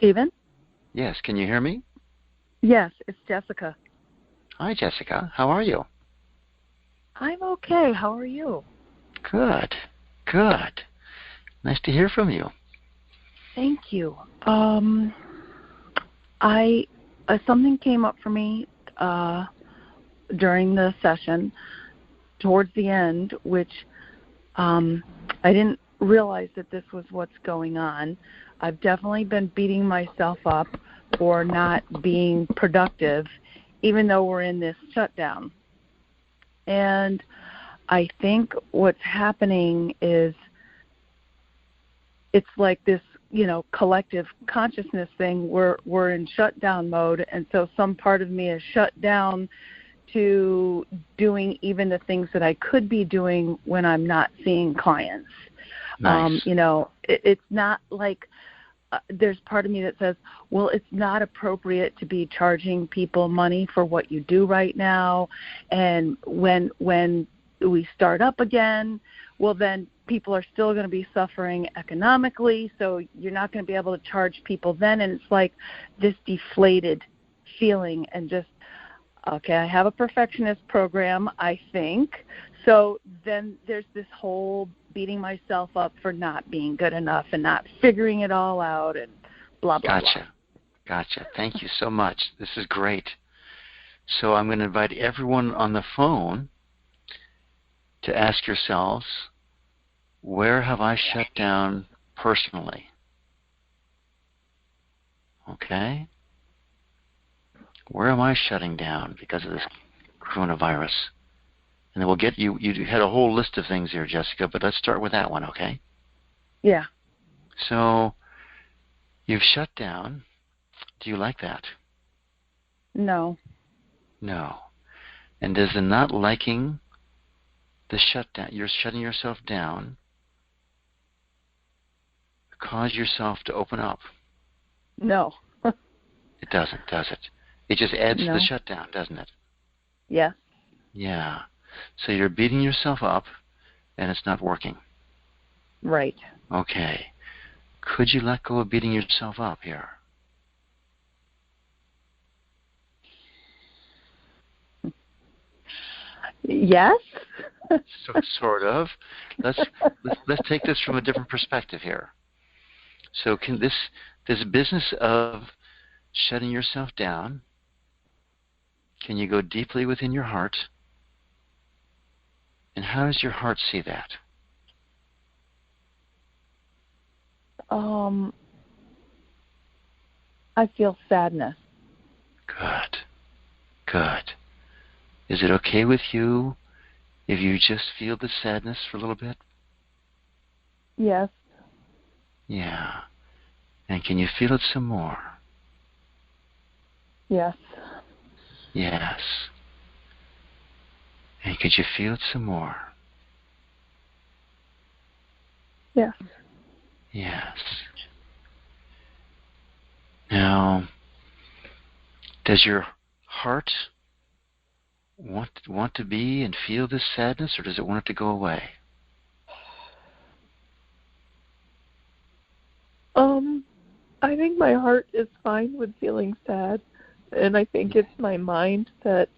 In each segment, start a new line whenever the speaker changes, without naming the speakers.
Stephen?
Yes, can you hear me?
Yes, it's Jessica.
Hi, Jessica. How are you?
I'm okay. How are you?
Good. Good. Nice to hear from you.
Thank you. Something came up for me during the session towards the end, which I didn't realize that this was what's going on. I've definitely been beating myself up for not being productive, even though we're in this shutdown. And I think what's happening is it's like this, collective consciousness thing. We're in shutdown mode, and so some part of me is shut down to doing even the things that I could be doing when I'm not seeing clients.
Nice.
It's not like there's part of me that says, well, it's not appropriate to be charging people money for what you do right now. And when we start up again, well, then people are still going to be suffering economically, so you're not going to be able to charge people then. And it's like this deflated feeling and just, okay, I have a perfectionist program, I think. So then there's this whole beating myself up for not being good enough and not figuring it all out and blah, blah, blah.
Gotcha. Thank you so much. This is great. So I'm going to invite everyone on the phone to ask yourselves, where have I shut down personally? Okay? Where am I shutting down because of this coronavirus? And then we'll get you had a whole list of things here, Jessica, but let's start with that one, okay?
Yeah.
So you've shut down. Do you like that?
No.
No. And does the not liking the shutdown, you're shutting yourself down, cause yourself to open up?
No.
It doesn't, does it? It just adds to
No.
the shutdown, doesn't it?
Yeah.
Yeah. So you're beating yourself up, and it's not working.
Right.
Okay. Could you let go of beating yourself up here?
Yes.
Sort of. Let's take this from a different perspective here. So can this business of shutting yourself down, can you go deeply within your heart? And how does your heart see that?
I feel sadness.
Good. Is it okay with you if you just feel the sadness for a little bit?
Yes.
Yeah. And can you feel it some more?
Yes.
Yes. And could you feel it some more?
Yes.
Yes. Now, does your heart want to be and feel this sadness, or does it want it to go away?
I think my heart is fine with feeling sad, and I think it's my mind that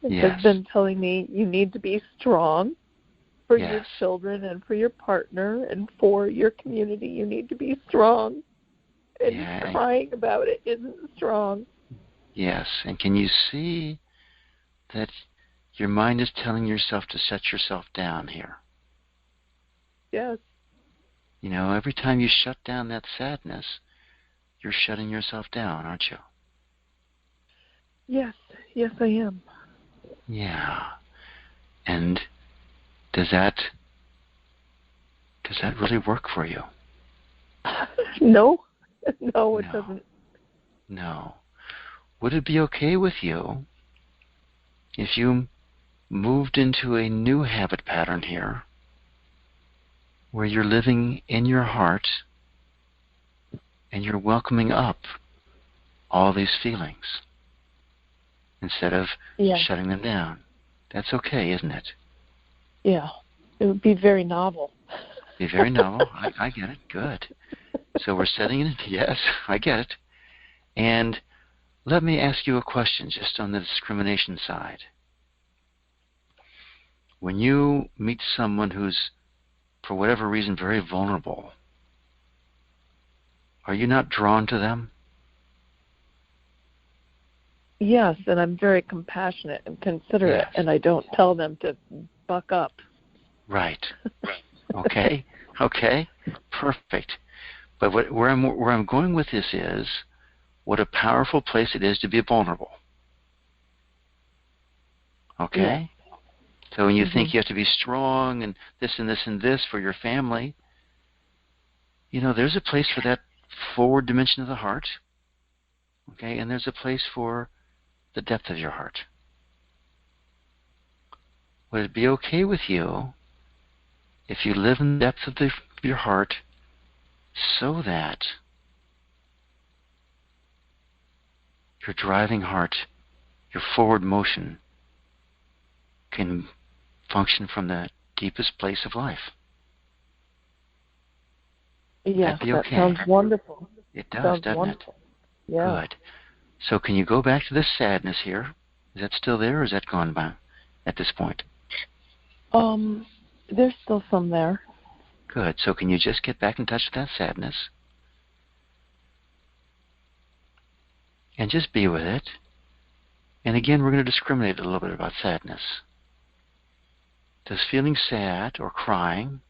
has been telling me you need to be strong for your children and for your partner and for your community. You need to be strong, and crying about it isn't strong.
Yes, and can you see that your mind is telling yourself to shut yourself down here?
Yes.
Every time you shut down that sadness, you're shutting yourself down, aren't you?
Yes, I am.
Yeah. And does that really work for you?
No, it doesn't.
No. Would it be okay with you if you moved into a new habit pattern here, where you're living in your heart and you're welcoming up all these feelings instead of shutting them down? That's okay, isn't it?
Yeah. It would be very novel.
Be very novel. I get it. Good. So we're setting it. Yes, I get it. And let me ask you a question just on the discrimination side. When you meet someone who's, for whatever reason, very vulnerable, are you not drawn to them?
Yes, and I'm very compassionate and considerate, and I don't tell them to buck up.
Right. Okay. Okay. Perfect. But where I'm going with this is, what a powerful place it is to be vulnerable. Okay? Yeah. So when you think you have to be strong and this and this and this for your family, there's a place for that forward dimension of the heart. Okay? And there's a place for the depth of your heart. Would it be okay with you if you live in the depth of your heart so that your driving heart, your forward motion, can function from the deepest place of life?
Yes,
that'd be okay.
That sounds wonderful.
It does, doesn't
wonderful.
it?
Yeah.
Good. So can you go back to this sadness here? Is that still there, or is that gone by at this point?
There's still some there.
Good. So can you just get back in touch with that sadness? And just be with it. And again, we're going to discriminate a little bit about sadness. Does feeling sad or crying,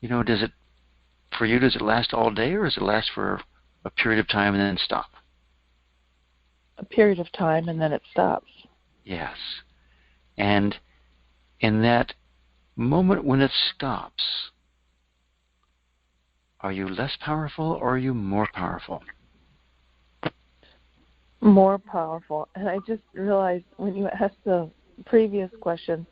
does it last all day, or does it last for a period of time and then stop?
A period of time and then it stops.
Yes. And in that moment when it stops, are you less powerful or are you more powerful?
More powerful. And I just realized when you asked the previous question,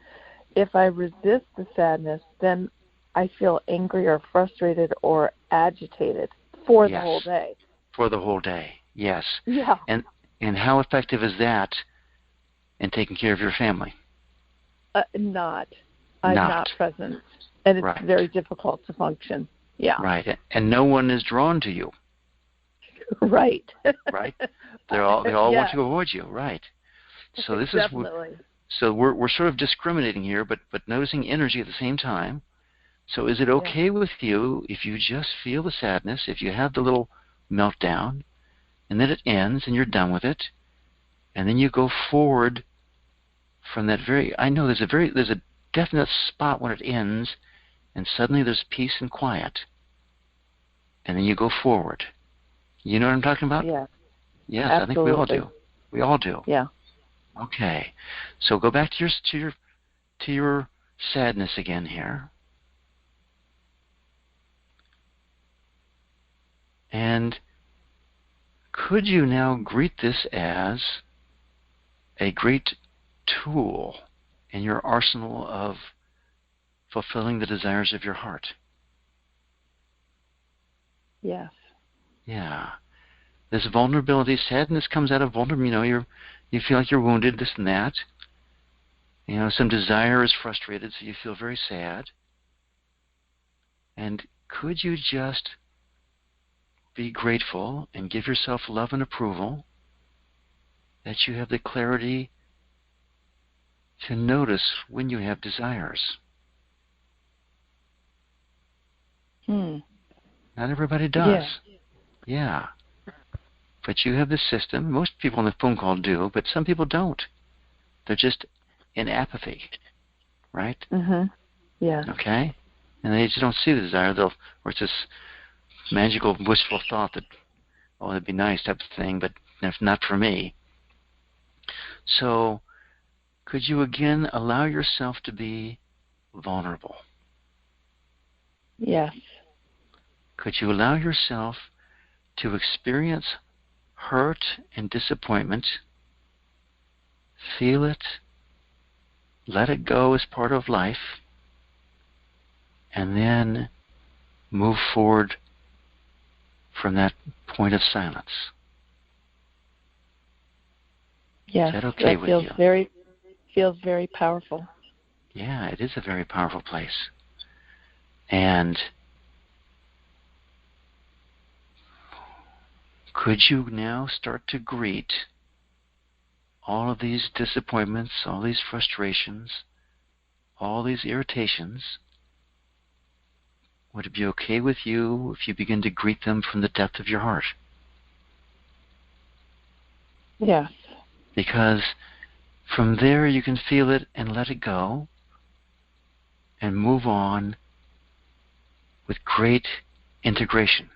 if I resist the sadness, then I feel angry or frustrated or agitated for the whole day.
For the whole day, yes.
Yeah.
And how effective is that in taking care of your family? I'm not
present. And it's very difficult to function. Yeah.
Right. And no one is drawn to you.
Right.
Right? They all want to avoid you. Right. So this
Definitely.
So we're sort of discriminating here, but noticing energy at the same time. So is it okay with you if you just feel the sadness, if you have the little meltdown, and then it ends and you're done with it, and then you go forward from that I know there's a definite spot when it ends, and suddenly there's peace and quiet, and then you go forward. You know what I'm talking about?
Yeah.
Yes,
absolutely.
I think we all do. We all do.
Yeah.
Okay. So go back to your sadness again here. And could you now greet this as a great tool in your arsenal of fulfilling the desires of your heart?
Yes.
Yeah. This vulnerability, sadness comes out of vulnerability. You feel like you're wounded, this and that. Some desire is frustrated, so you feel very sad. And could you just be grateful and give yourself love and approval that you have the clarity to notice when you have desires? Not everybody does. Yeah. But you have this system. Most people on the phone call do, but some people don't. They're just in apathy, right?
Mm-hmm. Yeah.
Okay? And they just don't see the desire. Or it's this magical, wistful thought that, it'd be nice type of thing, but if not for me. So could you again allow yourself to be vulnerable?
Yes.
Could you allow yourself to experience hurt and disappointment, feel it, let it go as part of life, and then move forward from that point of silence?
Yes,
is that okay with you?
Feels very powerful.
Yeah, it is a very powerful place. And could you now start to greet all of these disappointments, all these frustrations, all these irritations? Would it be okay with you if you begin to greet them from the depth of your heart?
Yes.
Because from there you can feel it and let it go and move on with great integration.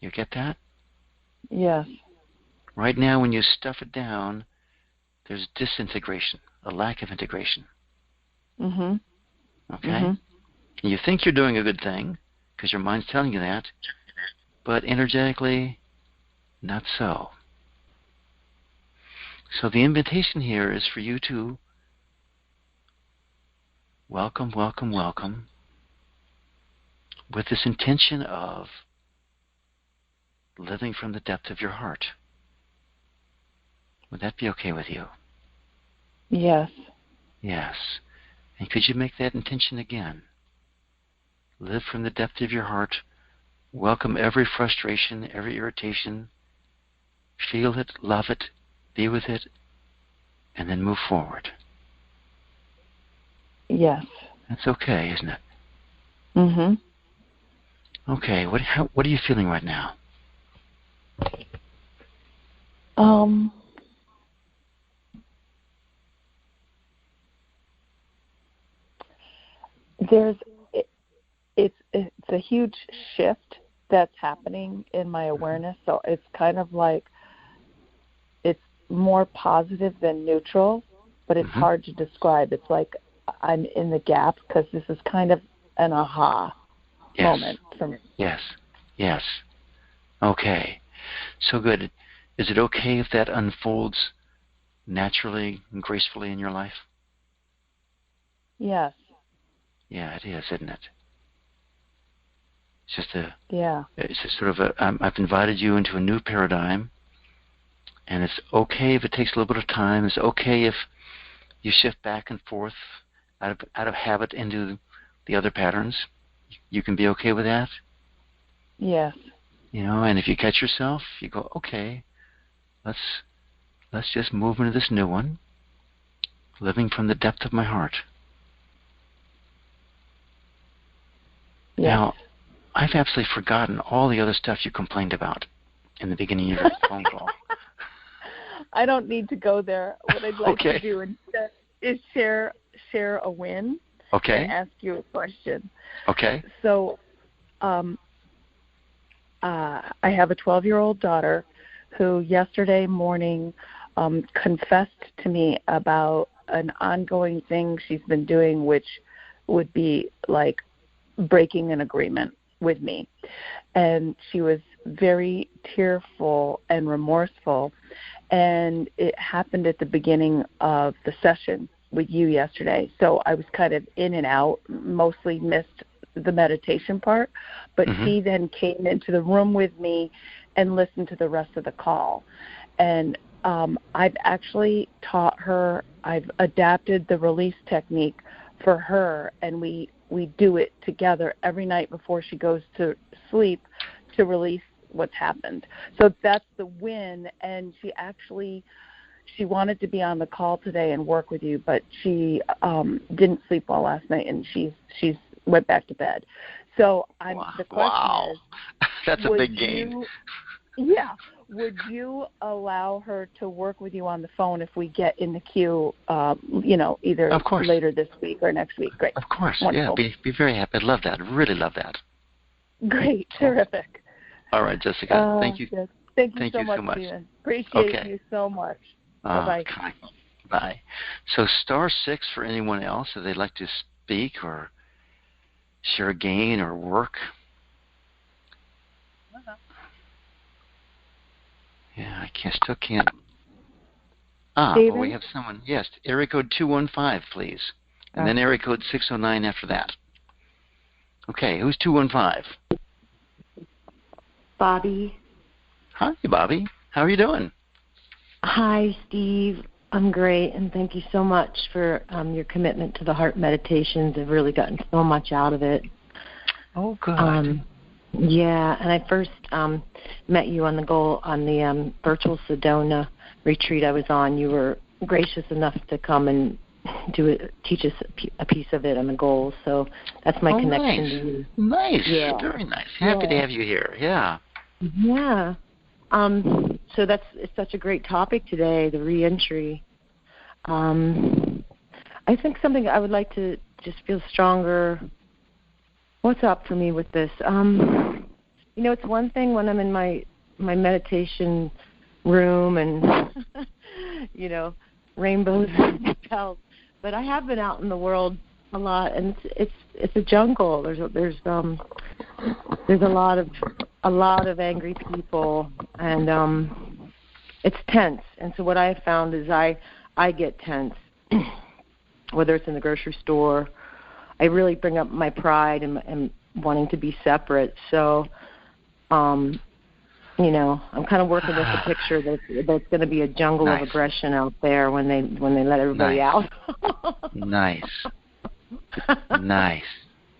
You get that?
Yes.
Right now, when you stuff it down, there's disintegration, a lack of integration.
Mhm.
Okay?
Mhm.
And you think you're doing a good thing because your mind's telling you that, but energetically, not so. So the invitation here is for you to welcome, welcome, welcome with this intention of living from the depth of your heart. Would that be okay with you?
Yes.
Yes. And could you make that intention again? Live from the depth of your heart. Welcome every frustration, every irritation. Feel it, love it, be with it, and then move forward.
Yes.
That's okay, isn't it?
Mhm.
Okay. What are you feeling right now?
It's a huge shift that's happening in my awareness. So it's kind of like it's more positive than neutral, but it's hard to describe. It's like I'm in the gap because this is kind of an aha moment for me.
Yes. Yes. Okay. So good. Is it okay if that unfolds naturally and gracefully in your life?
Yes.
Yeah, it is, isn't it? It's just it's a sort of I've invited you into a new paradigm, and it's okay if it takes a little bit of time. It's okay if you shift back and forth out of habit into the other patterns. You can be okay with that.
Yes.
And if you catch yourself, you go, okay, let's just move into this new one, living from the depth of my heart.
Yes.
Now, I've absolutely forgotten all the other stuff you complained about in the beginning of your phone call.
I don't need to go there. What I'd like
Okay.
to do instead is share a win.
Okay.
And ask you a question.
Okay.
So, I have a 12-year-old daughter who yesterday morning confessed to me about an ongoing thing she's been doing, which would be like breaking an agreement with me. And she was very tearful and remorseful. And it happened at the beginning of the session with you yesterday. So I was kind of in and out, mostly missed the meditation part. But she then came into the room with me and listened to the rest of the call. And I've actually taught her, I've adapted the release technique for her, and we do it together every night before she goes to sleep to release what's happened. So that's the win. And she wanted to be on the call today and work with you, but she didn't sleep well last night, and she's went back to bed. So the question is,
that's a big gain.
Would you allow her to work with you on the phone if we get in the queue, either later this week or next week? Great.
Of course.
Wonderful.
Yeah, be very happy. I'd love that. Really love that.
Great. Terrific.
All right, Jessica. Thank you.
Yes. Thank you so much, Stephen. Appreciate you so much. Bye-bye.
Bye. So *6 for anyone else if they'd like to speak or share a gain or work. Yeah, I still can't.
David?
We have someone. Yes, area code 215, please. And then area code 609 after that. Okay, who's 215?
Bobby.
Hi, Bobby. How are you doing?
Hi, Steve. I'm great, and thank you so much for your commitment to the heart meditations. I've really gotten so much out of it.
Oh, good.
Yeah, and I first met you on the virtual Sedona retreat I was on. You were gracious enough to come and teach us a piece of it on the goals. So that's my connection
nice.
to you.
Nice.
Yeah.
Very nice. Happy to have you here. Yeah.
Yeah. So it's such a great topic today, the reentry. I think something I would like to just feel stronger. What's up for me with this? It's one thing when I'm in my meditation room and rainbows and bells, but I have been out in the world a lot, and it's a jungle. There's a lot of angry people, and it's tense. And so what I have found is I get tense, whether it's in the grocery store. I really bring up my pride and wanting to be separate. So, I'm kind of working with the picture that there's going to be a jungle of aggression out there when they let everybody out.
Nice. Nice.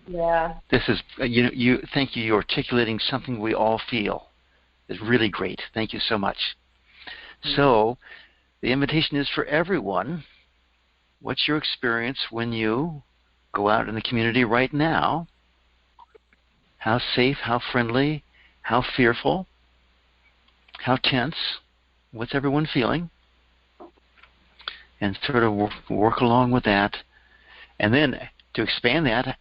Yeah.
This is thank you. You're articulating something we all feel. It's really great. Thank you so much. Mm-hmm. So, the invitation is for everyone. What's your experience when you go out in the community right now? How safe, how friendly, how fearful, how tense? What's everyone feeling? And sort of work along with that. And then to expand that,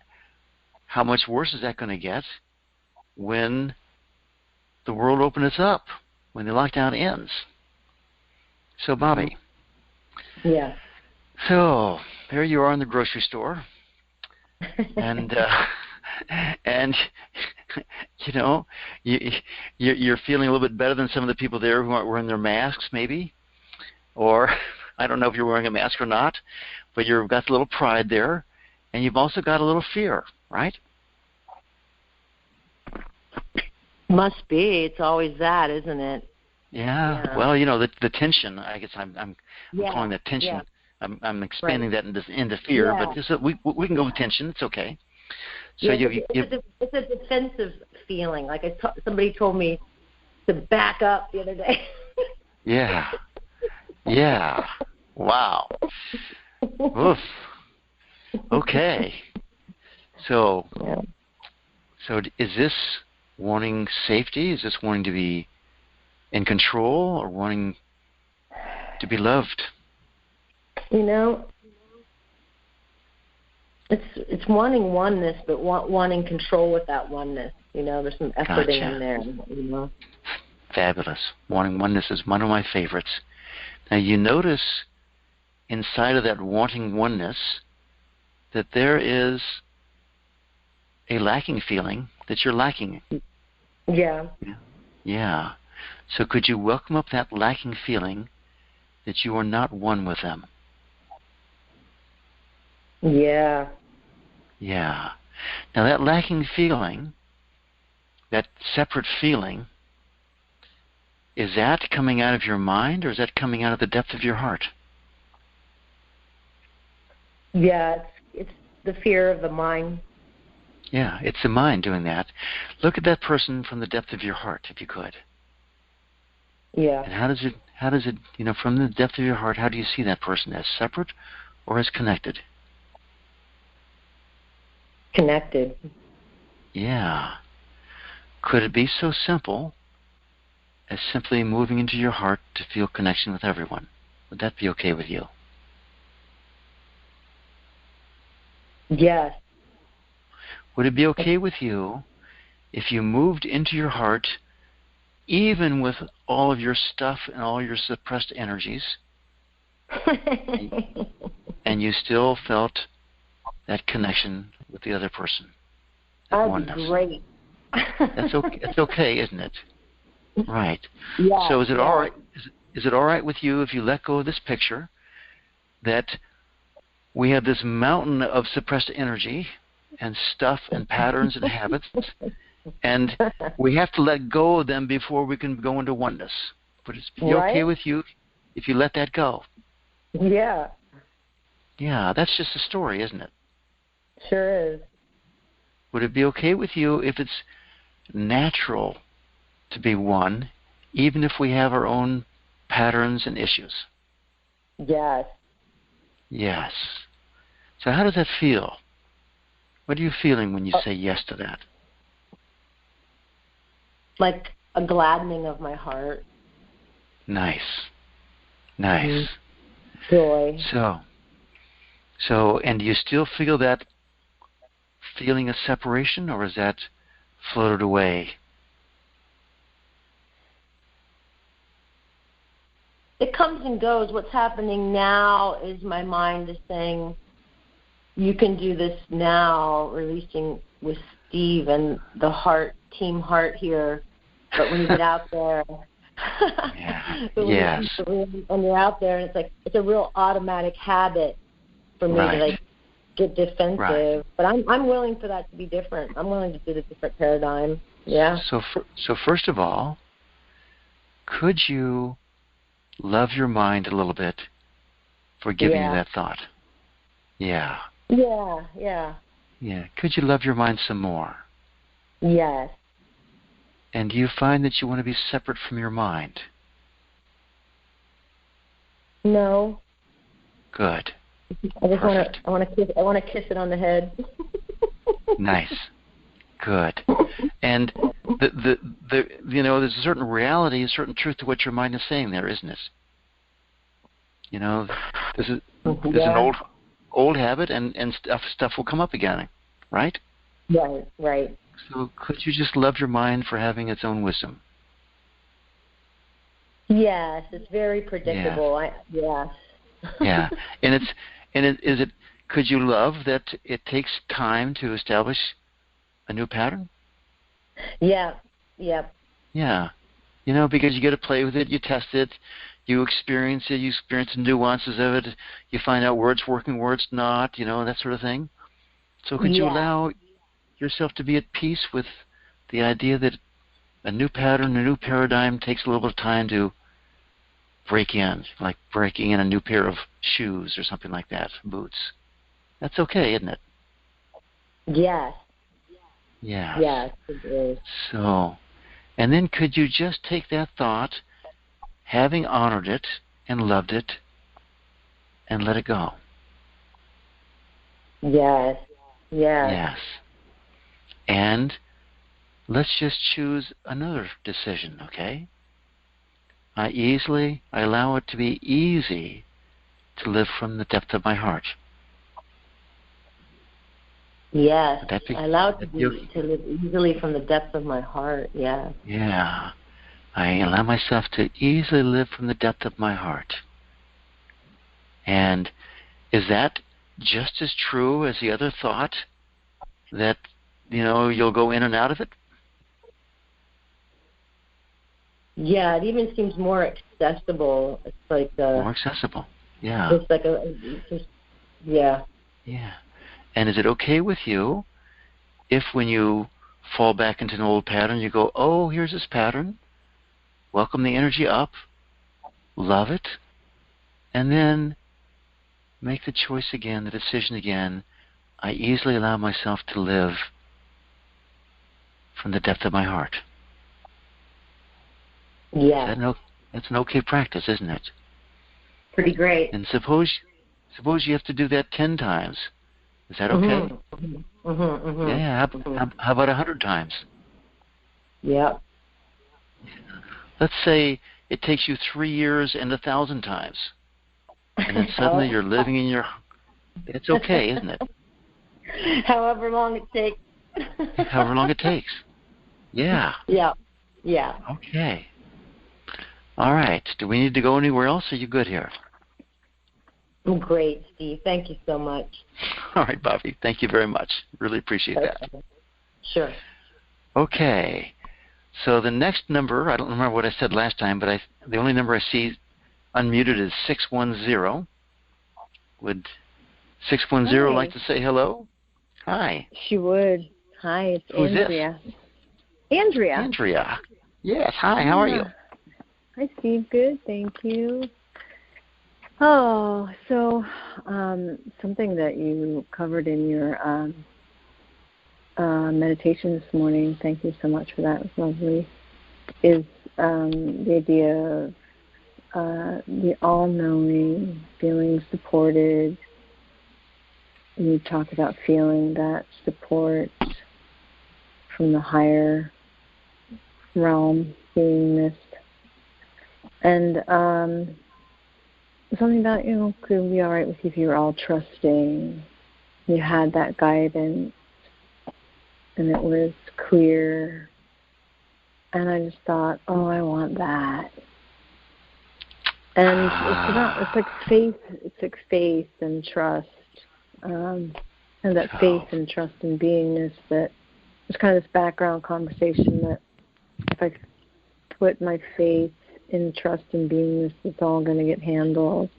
how much worse is that going to get when the world opens up, when the lockdown ends? So, Bobby.
Yeah.
So, there you are in the grocery store. And you're feeling a little bit better than some of the people there who aren't wearing their masks, maybe, or I don't know if you're wearing a mask or not, but you've got a little pride there, and you've also got a little fear, right?
Must be. It's always that, isn't it?
Yeah. Well, the tension. I guess I'm calling that tension. Yeah. I'm expanding that into fear, but we can go with tension. It's okay. So
it's a defensive feeling. Like somebody told me to back up the other day.
Yeah. Yeah. Wow. Oof. Okay. So is this wanting safety? Is this wanting to be in control or wanting to be loved?
It's wanting oneness, but wanting control with that oneness. There's some efforting in there.
Fabulous. Wanting oneness is one of my favorites. Now you notice inside of that wanting oneness that there is a lacking feeling that you're lacking.
Yeah.
Yeah. So could you welcome up that lacking feeling that you are not one with them?
Yeah.
Yeah. Now that lacking feeling, that separate feeling, is that coming out of your mind or is that coming out of the depth of your heart?
Yeah, it's the fear of the mind.
Yeah, it's the mind doing that. Look at that person from the depth of your heart, if you could.
Yeah.
And how does it, from the depth of your heart, how do you see that person? As separate or as connected?
Connected.
Yeah. Could it be so simple as simply moving into your heart to feel connection with everyone? Would that be okay with you?
Yes.
Would it be okay with you if you moved into your heart, even with all of your stuff and all your suppressed energies, and you still felt that connection with the other person?
That would be great.
That's okay. It's okay, isn't it? Right.
Yeah.
So is it all right? Is it all right with you if you let go of this picture that we have this mountain of suppressed energy and stuff and patterns and habits, and we have to let go of them before we can go into oneness? Would it be okay with you if you let that go?
Yeah.
Yeah, that's just a story, isn't it?
Sure is.
Would it be okay with you if it's natural to be one, even if we have our own patterns and issues.
Yes.
Yes. So how does that feel? What are you feeling when you say yes to that?
Like a gladdening of my heart.
Nice. Nice.
Joy.
So, and do you still feel that feeling of separation, or is that floated away?
It comes and goes. What's happening now is my mind is saying, you can do this now, releasing with Steve and the heart, team heart here. But when you get out there,
yes.
When you're out there, and it's a real automatic habit for me to like get defensive.
Right.
But I'm willing for that to be different. I'm willing to do the different paradigm. Yeah.
So first of all, could you love your mind a little bit for giving you that thought? Yeah.
Yeah, yeah.
Yeah. Could you love your mind some more?
Yes.
And do you find that you want to be separate from your mind?
No.
Good.
I just want to kiss it on the head.
Nice. Good. And the there's a certain reality, a certain truth to what your mind is saying there, isn't it? You know, there's an old habit, and stuff will come up again, right?
Right.
So could you just love your mind for having its own wisdom?
Yes, it's very predictable.
Yes. Yeah, and could you love that it takes time to establish a new pattern?
Yeah. Yep.
Yeah. You know, because you get to play with it, you test it, you experience it, you experience the nuances of it, you find out where it's working, where it's not, that sort of thing. So could you allow yourself to be at peace with the idea that a new pattern, a new paradigm takes a little bit of time to break in, like breaking in a new pair of shoes or something like that, boots. That's okay, isn't it?
Yes.
Yeah.
Yes, it is.
So, and then could you just take that thought, having honored it and loved it, and let it go?
Yes.
Yes. And let's just choose another decision, okay? I allow it to be easy to live from the depth of my heart.
Yes, I allow it to live easily from the depth of my heart, yeah.
Yeah, I allow myself to easily live from the depth of my heart. And is that just as true as the other thought that, you'll go in and out of it?
Yeah, it even seems more accessible. It's like
more accessible. Yeah.
It's like yeah.
Yeah. And is it okay with you if when you fall back into an old pattern, you go, oh, here's this pattern, welcome the energy up, love it, and then make the choice again, the decision again, I easily allow myself to live from the depth of my heart.
Yeah.
That's an okay practice, isn't it?
Pretty great.
And suppose you have to do that 10 times. Is that okay? Yeah. How about 100 times?
Yeah.
Let's say it takes you 3 years and 1,000 times, and then suddenly you're living in your. It's okay, isn't it?
However long it takes.
However long it takes. Yeah.
Yeah. Yeah.
Okay. All right. Do we need to go anywhere else? Or are you good here?
Great, Steve. Thank you so much.
All right, Bobby. Thank you very much. Really appreciate that.
Sure.
Okay. So the next number, I don't remember what I said last time, but the only number I see unmuted is 610. Would 610 like to say hello? Hi.
She would. Hi, it's
Who's
Andrea.
This?
Andrea.
Yes. Hi. How are you?
Hi, Steve. Good. Thank you. Oh, so something that you covered in your meditation this morning, thank you so much for that, it was lovely, is the idea of the all-knowing, feeling supported. And you talk about feeling that support from the higher realm, beingness. And something about, could it be all right with you if you were all trusting, you had that guidance, and it was clear. And I just thought, oh, I want that. And it's like faith. It's like faith and trust, and that faith and trust and beingness. That there's kind of this background conversation that if I put my faith in trust and beingness, it's all going to get handled.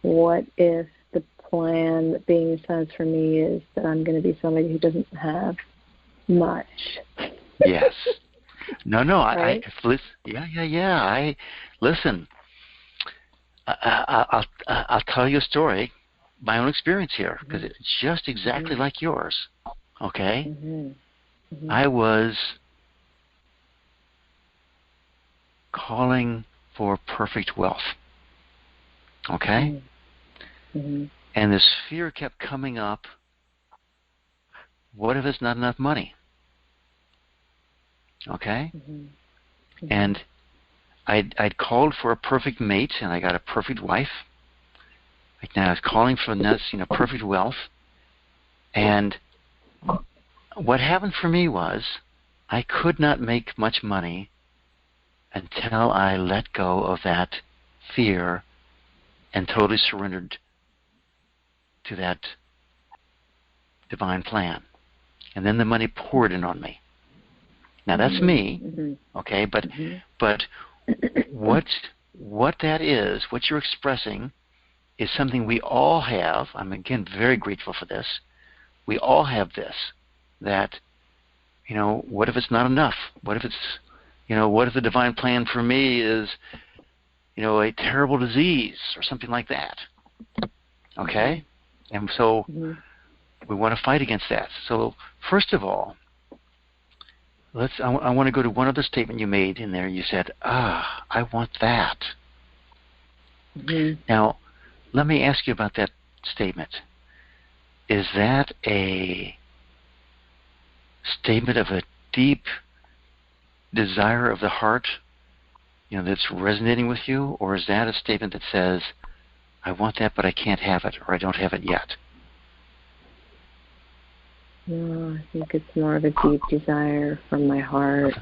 What if the plan that beingness has for me is that I'm going to be somebody who doesn't have much?
Yes. No.
Right?
I listen. I'll tell you a story, my own experience here, because it's just exactly like yours. Okay?
Mm-hmm. Mm-hmm.
I was calling for perfect wealth. Okay?
Mm-hmm.
And this fear kept coming up. What if it's not enough money? Okay?
Mm-hmm. Mm-hmm.
And I'd called for a perfect mate, and I got a perfect wife. Like now I was calling for this, perfect wealth. And what happened for me was I could not make much money until I let go of that fear and totally surrendered to that divine plan. And then the money poured in on me. Now that's me, okay? But what that is, what you're expressing, is something we all have. I'm again very grateful for this. We all have this. That, what if it's not enough? What if it's, what if the divine plan for me is, a terrible disease or something like that? Okay, and so we want to fight against that. So first of all, I want to go to one other statement you made in there. You said, I want that.
Mm-hmm.
Now, let me ask you about that statement. Is that a statement of a deep desire of the heart, that's resonating with you? Or is that a statement that says, I want that, but I can't have it, or I don't have it yet?
No, I think it's more of a deep desire from my heart.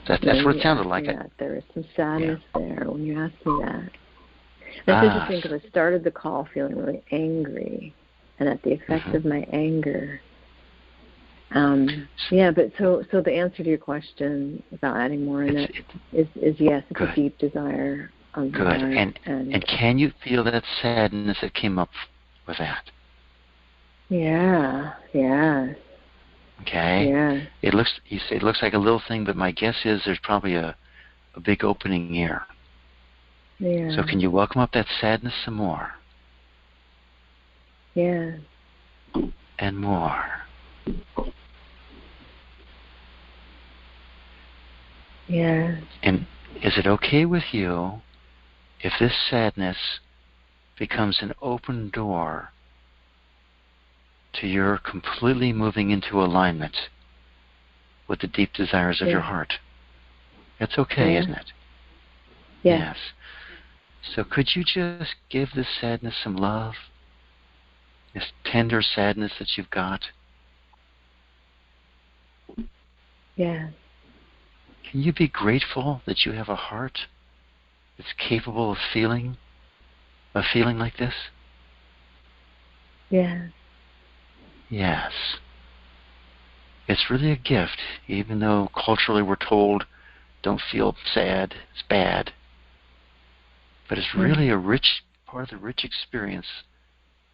That's what it sounded like.
There is some sadness there when you asked me that. That's interesting because I started the call feeling really angry, and at the effect of my anger. But so the answer to your question, without adding more in is yes, it's
good.
A deep desire of the heart.
And can you feel that sadness that came up with that?
Yeah.
Okay.
Yeah.
It looks like a little thing, but my guess is there's probably a big opening here.
Yeah.
So can you welcome up that sadness some more?
Yeah.
And more.
Yeah.
And is it okay with you if this sadness becomes an open door to your completely moving into alignment with the deep desires of your heart? It's okay, isn't it?
Yes.
So could you just give this sadness some love? This tender sadness that you've got?
Yeah.
Can you be grateful that you have a heart that's capable of feeling like this?
Yeah.
Yes. It's really a gift, even though culturally we're told, don't feel sad, it's bad. But it's really a rich part of the rich experience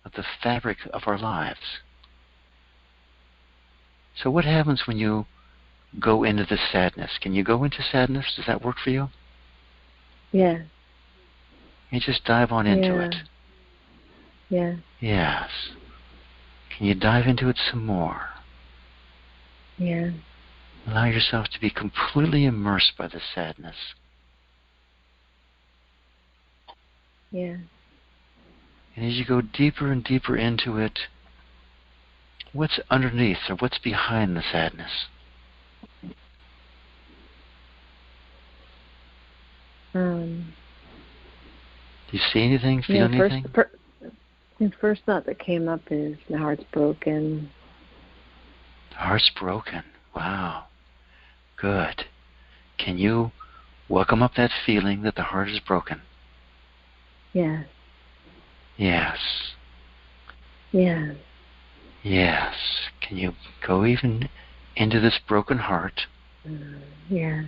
of the fabric of our lives. So what happens when you go into the sadness? Can you go into sadness? Does that work for you?
Yeah.
You just dive on into it.
Yeah.
Yes. Can you dive into it some more?
Yeah.
Allow yourself to be completely immersed by the sadness.
Yeah.
And as you go deeper and deeper into it, what's underneath or what's behind the sadness? Do you see anything, feel anything?
The first thought that came up is the heart's broken.
The heart's broken. Wow. Good. Can you welcome up that feeling that the heart is broken?
Yes.
Yes.
Yes.
Yes. Can you go even into this broken heart?
Yes.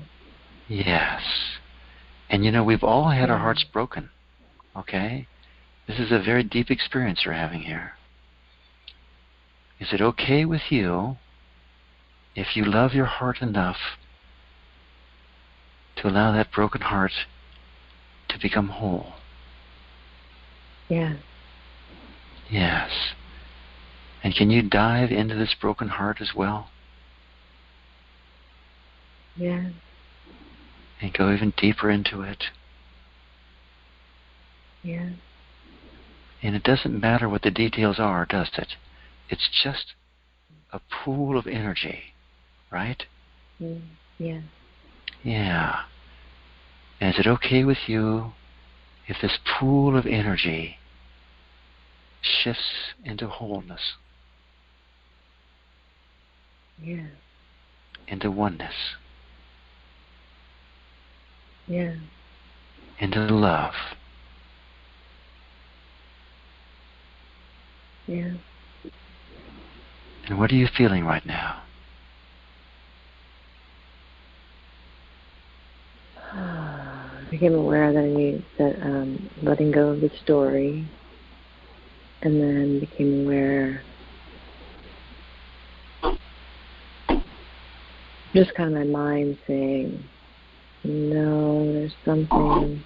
Yes. And you know, we've all had our hearts broken. Okay? This is a very deep experience you're having here. Is it okay with you if you love your heart enough to allow that broken heart to become whole?
Yes.
Yes. And can you dive into this broken heart as well?
Yes.
And go even deeper into it?
Yes.
And it doesn't matter what the details are, does it? It's just a pool of energy, right?
Yes.
Yeah. And is it okay with you if this pool of energy shifts into wholeness?
Yes.
Into oneness?
Yes.
Into love?
Yes.
And what are you feeling right now?
I became aware that letting go of the story, and then became aware, just kind of my mind saying, no, there's something.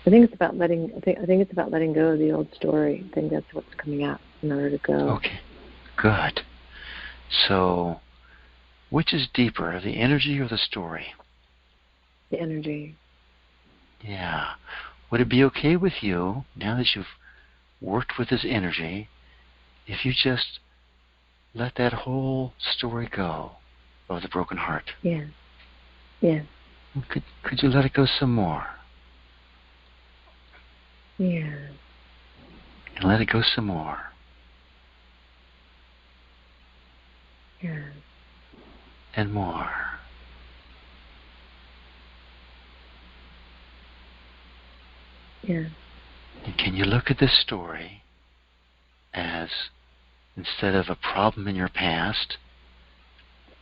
I think it's about letting go of the old story. I think that's what's coming out in order to go.
Okay, good. So, which is deeper, the energy or the story?
The energy.
Yeah. Would it be okay with you, now that you've worked with this energy, if you just let that whole story go of the broken heart?
Yeah. Yeah.
Could you let it go some more?
Yeah.
And let it go some more.
Yeah.
And more.
Yeah.
And can you look at this story as, instead of a problem in your past,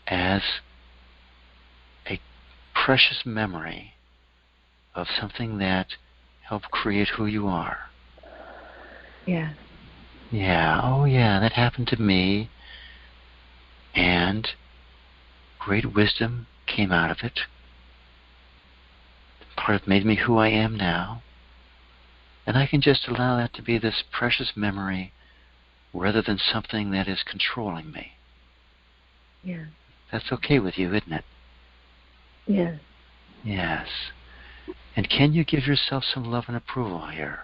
as a precious memory of something that helped create who you are?
Yeah.
Yeah, oh yeah, that happened to me. And great wisdom came out of it. Part of it made me who I am now. And I can just allow that to be this precious memory rather than something that is controlling me.
Yeah.
That's okay with you, isn't it?
Yeah.
Yes. And can you give yourself some love and approval here?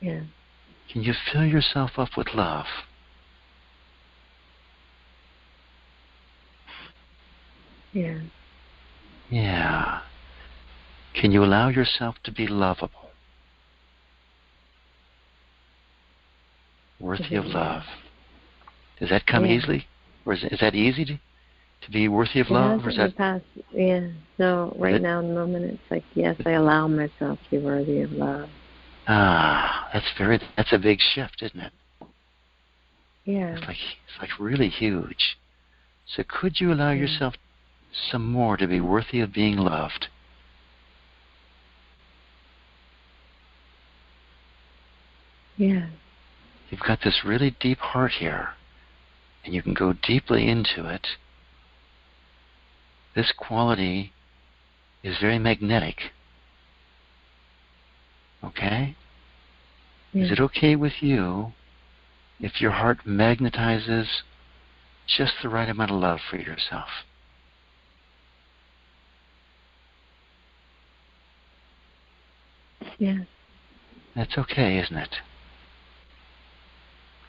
Yeah.
Can you fill yourself up with love?
Yeah.
Yeah. Can you allow yourself to be lovable? Worthy of love. Does that come easily? Or is that easy to be worthy of love? Or is that...
past, yeah. So right now in the moment it's like, yes, I allow myself to be worthy of love.
Ah, that's a big shift, isn't it?
Yeah.
It's like really huge. So could you allow yourself some more to be worthy of being loved?
Yeah.
You've got this really deep heart here, and you can go deeply into it. This quality is very magnetic. Okay?
Yeah.
Is it okay with you if your heart magnetizes just the right amount of love for yourself.
Yes.
That's okay, isn't it?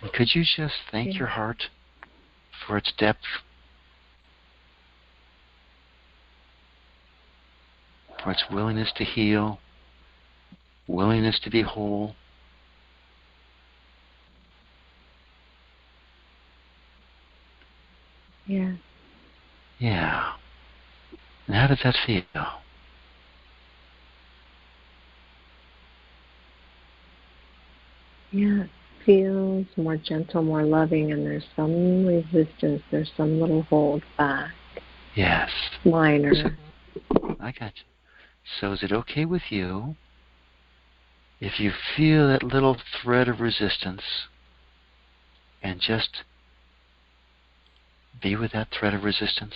And could you just thank your heart for its depth, for its willingness to heal, willingness to be whole?
Yeah.
Yeah. And how does that feel?
Yeah, it feels more gentle, more loving, and there's some resistance. There's some little hold back.
Yes.
Minor.
So, I got you. So is it okay with you if you feel that little thread of resistance and just be with that thread of resistance?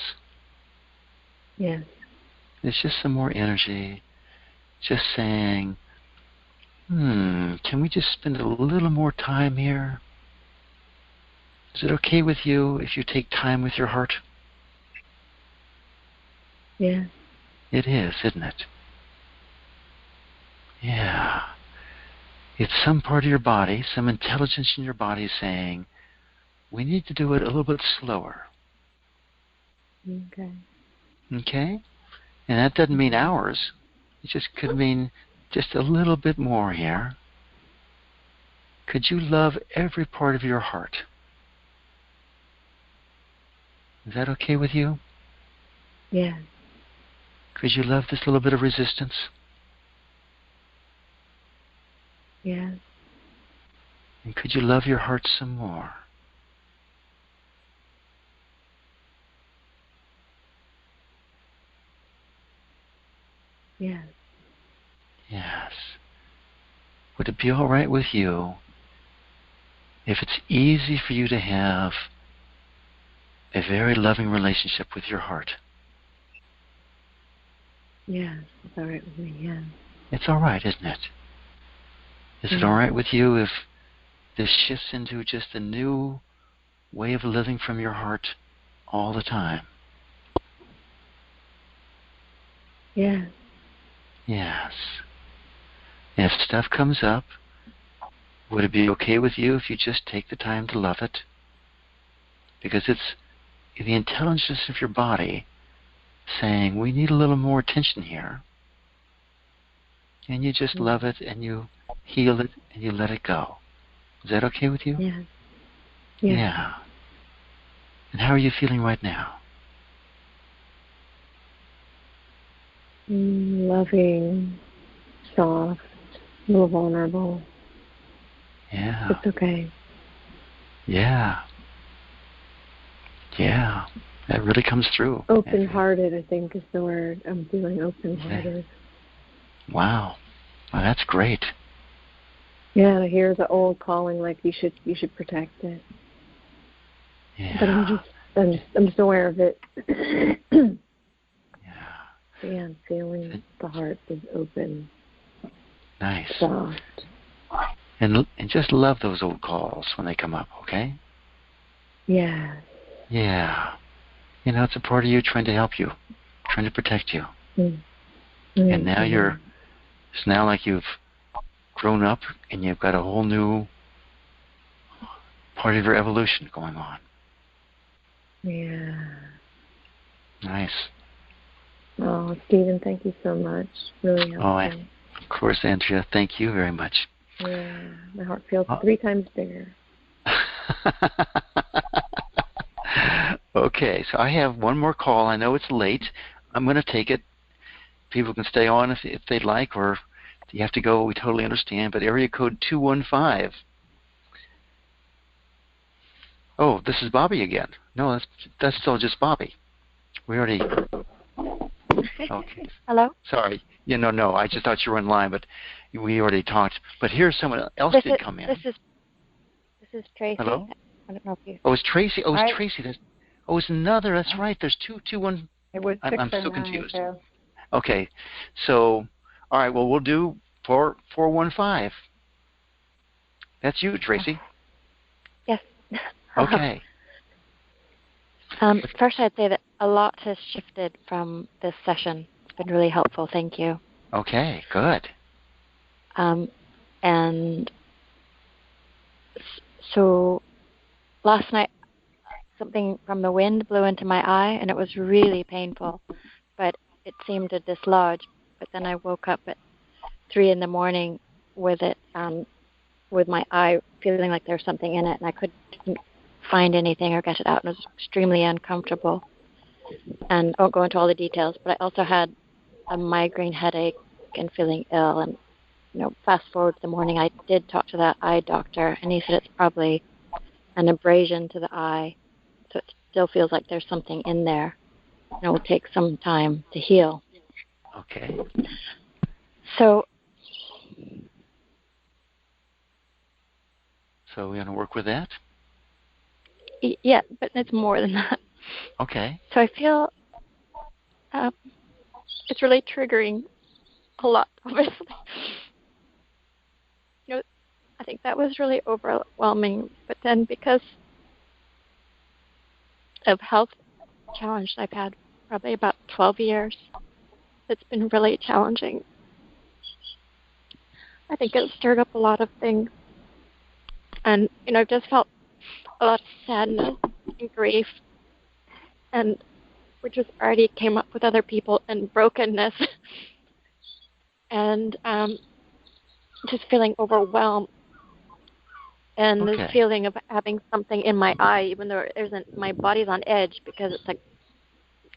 Yes.
It's just some more energy, just saying, can we just spend a little more time here? Is it okay with you if you take time with your heart?
Yeah.
It is, isn't it? Yeah. It's some part of your body, some intelligence in your body saying, we need to do it a little bit slower.
Okay.
Okay? And that doesn't mean hours. It just could mean just a little bit more here. Could you love every part of your heart? Is that okay with you?
Yeah.
Could you love this little bit of resistance?
Yeah.
And could you love your heart some more?
Yes.
Yes. Would it be all right with you if it's easy for you to have a very loving relationship with your heart?
Yes, it's all right with me, yeah.
It's all right, isn't it? Is it all right with you if this shifts into just a new way of living from your heart all the time?
Yeah.
Yes. And if stuff comes up, would it be okay with you if you just take the time to love it? Because it's the intelligence of your body saying, we need a little more attention here. And you just love it, and you heal it, and you let it go. Is that okay with you?
Yeah. Yeah.
Yeah. And how are you feeling right now?
Loving, soft, a little vulnerable.
Yeah.
It's okay.
Yeah. Yeah. That really comes through.
Open-hearted, I think, is the word. I'm feeling open-hearted.
Yeah. Wow. Well, that's great.
Yeah, I hear the old calling, like you should protect it.
Yeah.
But I'm just aware of it.
Yeah.
Yeah, I'm feeling the heart is open.
Nice.
Soft.
And just love those old calls when they come up, okay?
Yeah.
Yeah. You know, it's a part of you trying to help you, trying to protect you. And now it's now like you've grown up and you've got a whole new part of your evolution going on.
Yeah.
Nice.
Oh, Stephen, thank you so much. Really helpful.
Oh, of course, Andrea. Thank you very much.
Yeah, my heart feels 3 times bigger.
Okay, so I have one more call. I know it's late. I'm going to take it. People can stay on if they'd like, or if you have to go, we totally understand. But area code 215. Oh, this is Bobby again. No, that's still just Bobby. We already... Okay.
Hello?
Sorry. Yeah, no. I just thought you were in line, but we already talked. But here's someone else did come in.
This is Tracy.
Hello?
I don't know if you...
Oh, it's Tracy. Oh, it's Tracy. It's another. That's right. There's two, one.
It was
I'm so
609,
confused.
too.
Okay. So, all right. Well, we'll do 415. That's you, Tracy. Okay.
First, I'd say that a lot has shifted from this session. It's been really helpful. Thank you.
Okay, good.
And so last night, something from the wind blew into my eye, and it was really painful, but it seemed to dislodge. But then I woke up at 3 in the morning with it, with my eye feeling like there was something in it, and I couldn't find anything or get it out, and it was extremely uncomfortable. And I won't go into all the details, but I also had a migraine headache and feeling ill. And fast forward to the morning, I did talk to that eye doctor, and he said it's probably an abrasion to the eye, so it still feels like there's something in there. And it will take some time to heal.
Okay.
So
we're going to work with that?
Yeah, but it's more than that.
Okay.
So I feel it's really triggering a lot, obviously. I think that was really overwhelming. But then because of health challenge I've had probably about 12 years, it's been really challenging. I think it stirred up a lot of things. And, I've just felt a lot of sadness and grief. And we just already came up with other people and brokenness. And just feeling overwhelmed. And this feeling of having something in my eye, even though it isn't, my body's on edge because it's like,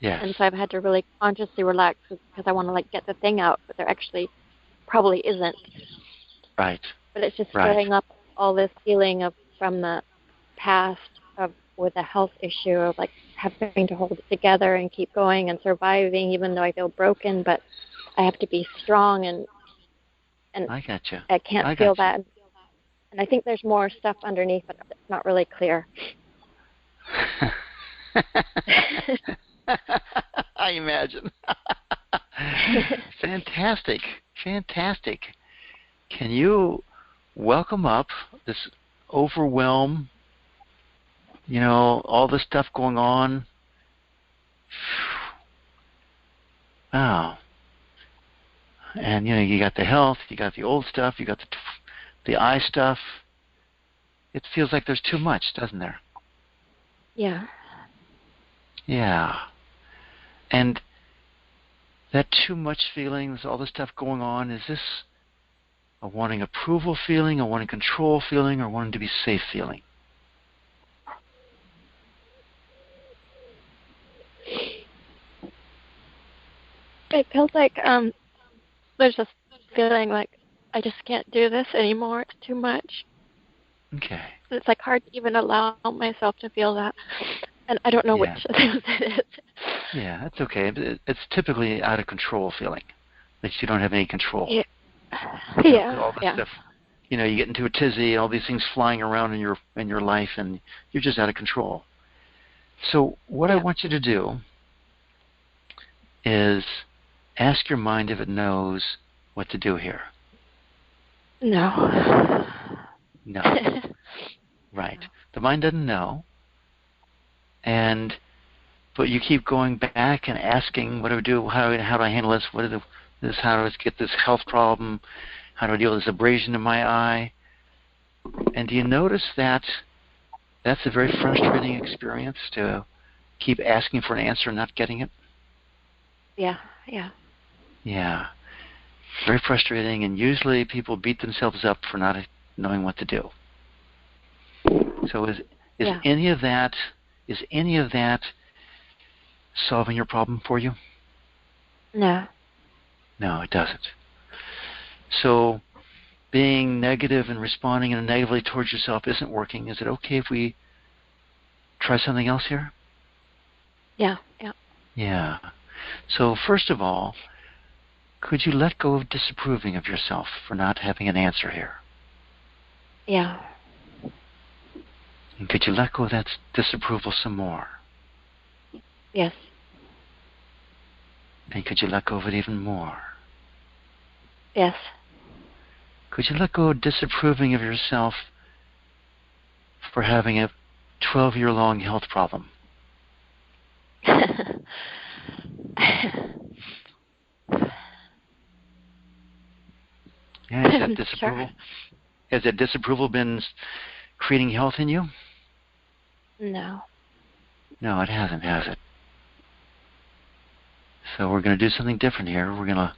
yes.
And so I've had to really consciously relax because I want to get the thing out, but there actually probably isn't.
Right.
But it's just stirring up all this feeling from the past with a health issue of having to hold it together and keep going and surviving, even though I feel broken, but I have to be strong and
I gotcha.
I can't feel that. And I think there's more stuff underneath, but it's not really clear.
I imagine. Fantastic. Can you welcome up this overwhelm, all this stuff going on? Wow. And, you got the health, you got the old stuff, you got the eye stuff. It feels like there's too much, doesn't there?
Yeah.
Yeah. And that too much feelings, all this stuff going on, is this a wanting approval feeling, a wanting control feeling, or wanting to be safe feeling?
It feels like there's this feeling like I just can't do this anymore. It's too much.
Okay.
It's hard to even allow myself to feel that. And I don't know which of those it is.
Yeah, that's okay. It's typically out of control feeling. That you don't have any control.
Yeah.
All this stuff. You get into a tizzy, all these things flying around in your life, and you're just out of control. So what I want you to do is ask your mind if it knows what to do here.
No.
Right. The mind doesn't know. But you keep going back and asking, what do I do? How do I handle this? How do I get this health problem? How do I deal with this abrasion in my eye? And do you notice that that's a very frustrating experience to keep asking for an answer and not getting it?
Yeah.
Yeah. Very frustrating, and usually people beat themselves up for not knowing what to do. So is any of that solving your problem for you?
No.
No, it doesn't. So being negative and responding negatively towards yourself isn't working. Is it okay if we try something else here?
Yeah.
Yeah. So first of all, could you let go of disapproving of yourself for not having an answer here?
Yeah.
And could you let go of that disapproval some more?
Yes.
And could you let go of it even more?
Yes.
Could you let go of disapproving of yourself for having a 12-year-long health problem? Yeah, has that disapproval?
Sure.
Has that disapproval been creating health in you?
No.
No, it hasn't, has it? So we're going to do something different here. We're going to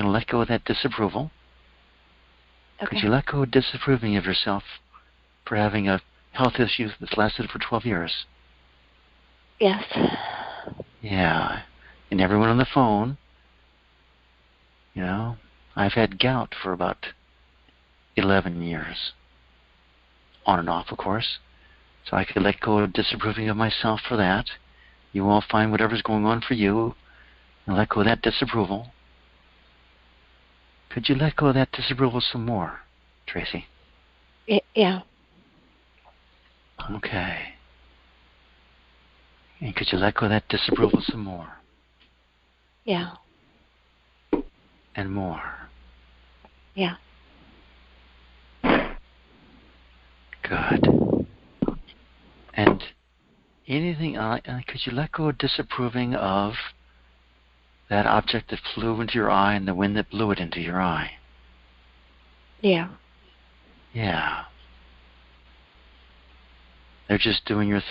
let go of that disapproval.
Okay.
Could you let go of disapproving of yourself for having a health issue that's lasted for 12 years?
Yes.
Yeah. And everyone on the phone, you know, I've had gout for about 11 years. On and off, of course. So I could let go of disapproving of myself for that. You all find whatever's going on for you and let go of that disapproval. Could you let go of that disapproval some more, Tracy?
Yeah.
Okay. And could you let go of that disapproval some more?
Yeah.
And more?
Yeah.
Good. And anything, could you let go of disapproving of that object that flew into your eye and the wind that blew it into your eye?
Yeah.
Yeah. They're just doing their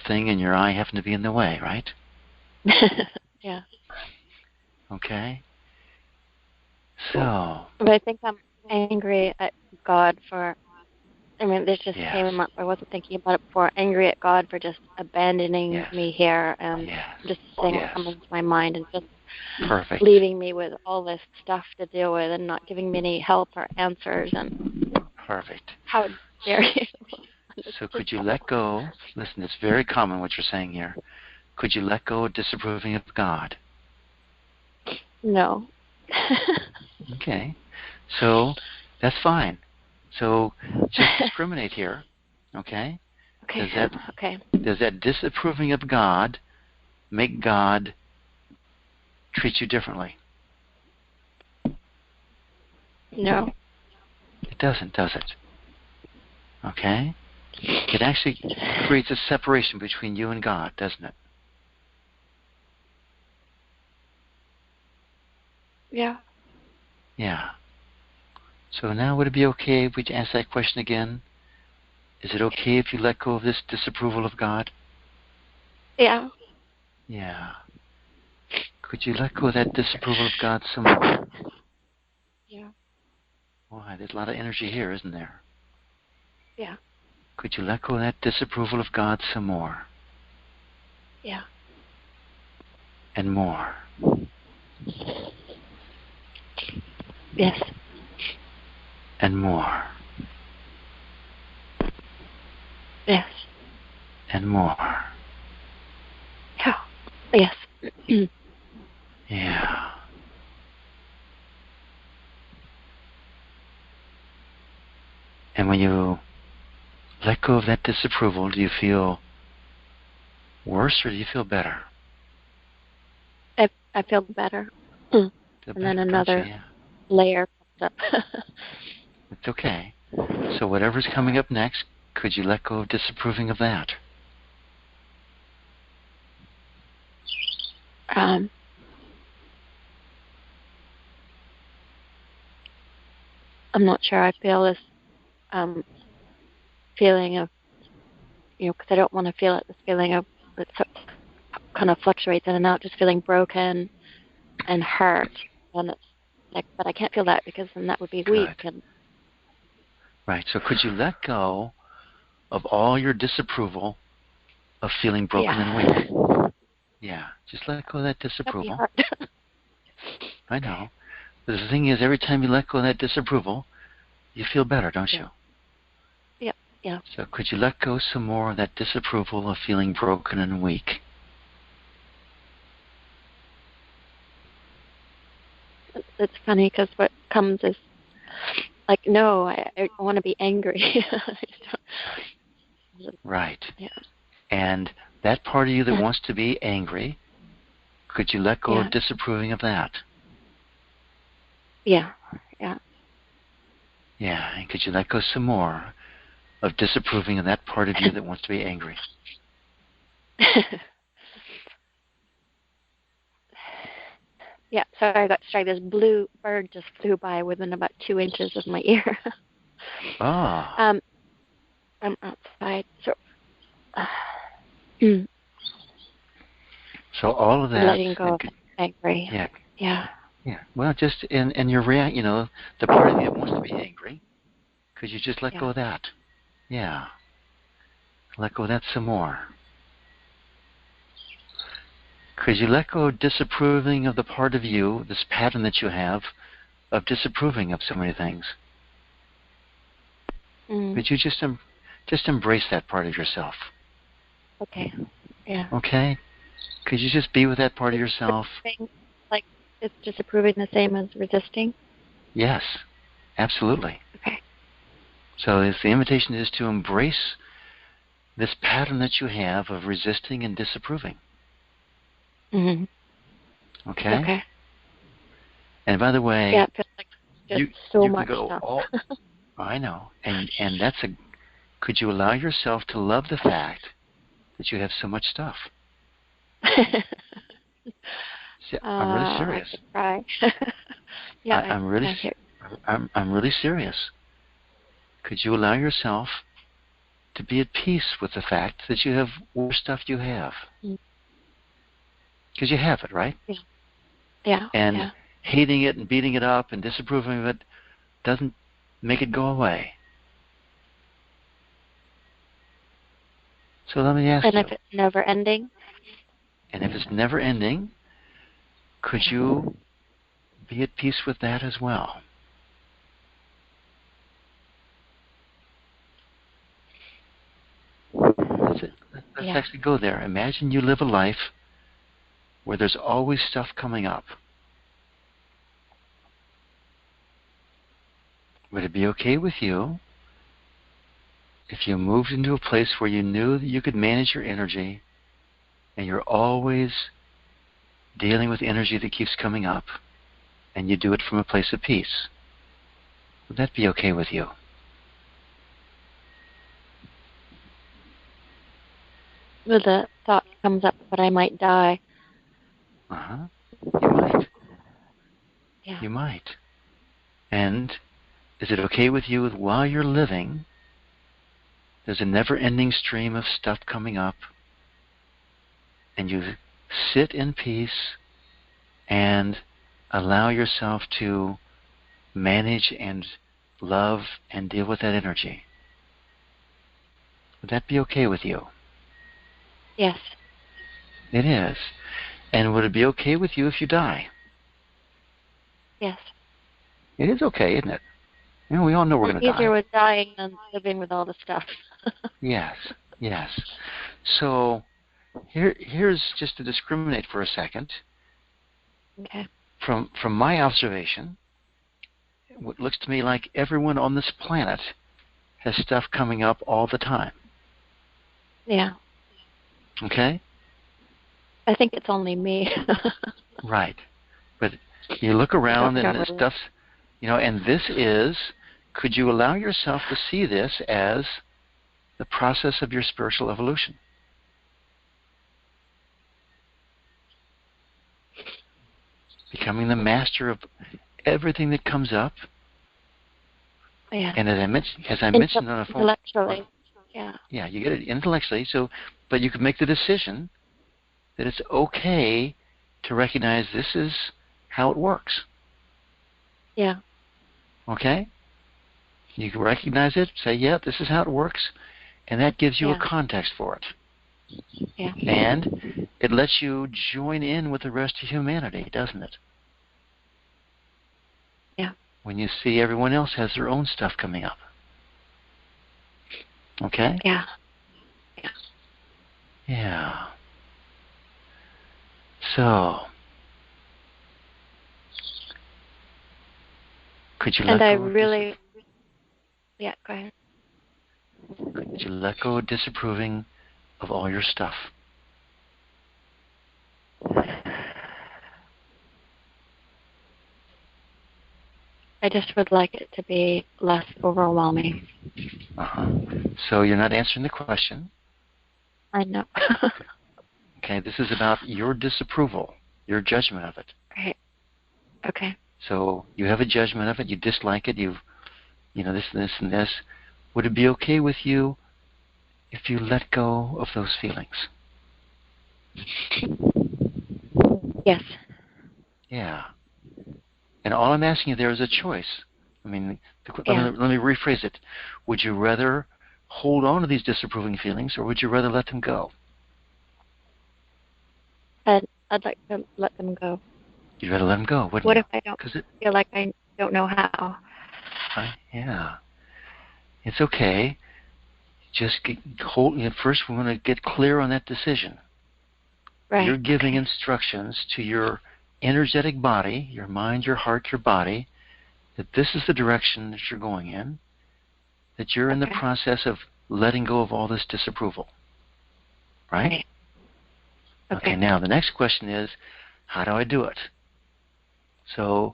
thing, and your eye happened to be in the way, right?
Yeah.
Okay. So.
But I think I'm angry at God for, this just
Yes.
came up. I wasn't thinking about it before. Angry at God for just abandoning
Yes.
me here and
Yes.
just saying
Yes.
what comes to my mind and just
Perfect.
leaving me with all this stuff to deal with and not giving me any help or answers. And
Perfect.
how dare you?
So could you let go? Listen, it's very common what you're saying here. Could you let go of disapproving of God?
No.
Okay. So that's fine. So just discriminate here. Okay?
Okay.
Does that disapproving of God make God treat you differently?
No.
It doesn't, does it? Okay? It actually creates a separation between you and God, doesn't it?
Yeah.
Yeah. So now would it be okay if we ask that question again? Is it okay if you let go of this disapproval of God?
Yeah.
Yeah. Could you let go of that disapproval of God some more?
Yeah.
Why? There's a lot of energy here, isn't there?
Yeah.
Could you let go of that disapproval of God some more?
Yeah.
And more?
Yes.
And more?
Yes.
And more?
Yeah. Yes.
Yeah. And when you let go of that disapproval, do you feel worse or do you feel better?
I feel better.
Feel
And
better,
then
don't
another
you? Yeah.
layer comes up.
It's okay. So whatever's coming up next, could you let go of disapproving of that?
I'm not sure. I feel this feeling of, because I don't want to feel it. This feeling of it kind of fluctuates in and out, just feeling broken and hurt. And it's like, but I can't feel that because then that would be weak.
Good.
And
Right. So could you let go of all your disapproval of feeling broken and weak? Yeah. Just let go of that disapproval.
That'd be hard.
I know. But the thing is, every time you let go of that disapproval, you feel better, don't you?
Yep. Yeah.
So could you let go some more of that disapproval of feeling broken and weak?
It's funny because what comes is like, no, I want to be angry.
Right.
Yeah.
And that part of you that wants to be angry, could you let go of disapproving of that?
Yeah. Yeah.
Yeah. And could you let go some more of disapproving of that part of you that wants to be angry?
Yeah, so I got struck. This blue bird just flew by within about 2 inches of my ear.
Ah.
I'm outside, so
So all of that.
letting go of angry.
Yeah.
Yeah.
Yeah. Well, just and your the part of you that wants to be angry, could you just let go of that? Yeah. Let go of that some more. Could you let go of disapproving of the part of you, this pattern that you have of disapproving of so many things? Could you just embrace that part of yourself?
Okay. Yeah.
Okay? Could you just be with that part of yourself?
Like, is disapproving the same as resisting?
Yes, absolutely.
Okay.
So the invitation is to embrace this pattern that you have of resisting and disapproving.
Mm-hmm.
Okay?
Okay.
And by the way,
yeah, it feels like just so much stuff.
I know. And could you allow yourself to love the fact that you have so much stuff? See, I'm really serious.
I could try. Yeah,
I'm really serious. Could you allow yourself to be at peace with the fact that you have more stuff you have? Because you have it, right?
Yeah.
And hating it and beating it up and disapproving of it doesn't make it go away. So let me ask you.
And if it's never ending?
And if it's never ending, could you be at peace with that as well? Let's actually go there. Imagine you live a life where there's always stuff coming up. Would it be okay with you if you moved into a place where you knew that you could manage your energy and you're always dealing with energy that keeps coming up and you do it from a place of peace? Would that be okay with you?
Well, the thought comes up that I might die.
You might.
Yeah.
You might. And is it okay with you that while you're living, there's a never-ending stream of stuff coming up, and you sit in peace and allow yourself to manage and love and deal with that energy? Would that be okay with you?
Yes.
It is. And would it be okay with you if you die?
Yes.
It is okay, isn't it? You know, we all know we're going to die.
Easier with dying than living with all the stuff.
Yes. So here's just to discriminate for a second.
Okay.
From my observation, it looks to me like everyone on this planet has stuff coming up all the time.
Yeah.
Okay?
I think it's only me.
Right. But you look around and this stuff's, and this is, could you allow yourself to see this as the process of your spiritual evolution? Becoming the master of everything that comes up.
Yeah.
And as I mentioned on the phone,
intellectually. Yeah.
Yeah, you get it intellectually. But you can make the decision that it's okay to recognize this is how it works.
Yeah.
Okay? You can recognize it, say, yeah, this is how it works, and that gives you a context for it.
Yeah.
And it lets you join in with the rest of humanity, doesn't it?
Yeah.
When you see everyone else has their own stuff coming up. Okay?
Yeah.
Yeah. So, could you let go?
Yeah, go ahead.
Could you let go of disapproving of all your stuff?
I just would like it to be less overwhelming.
Uh-huh. So you're not answering the question.
I know.
Okay, this is about your disapproval, your judgment of it.
Right. Okay.
So you have a judgment of it, you dislike it, you know, this and this and this. Would it be okay with you if you let go of those feelings?
Yes.
Yeah. And all I'm asking you there is a choice. I mean,
Yeah.
let me rephrase it. Would you rather hold on to these disapproving feelings, or would you rather let them go?
I'd like to let them go.
You'd rather let them go, wouldn't you?
What if I don't feel like I don't know how?
Yeah. It's okay. Just first we want to get clear on that decision.
Right.
You're giving instructions to your energetic body, your mind, your heart, your body, that this is the direction that you're going in, that you're in the process of letting go of all this disapproval. Right? Okay, now the next question is, how do I do it? So,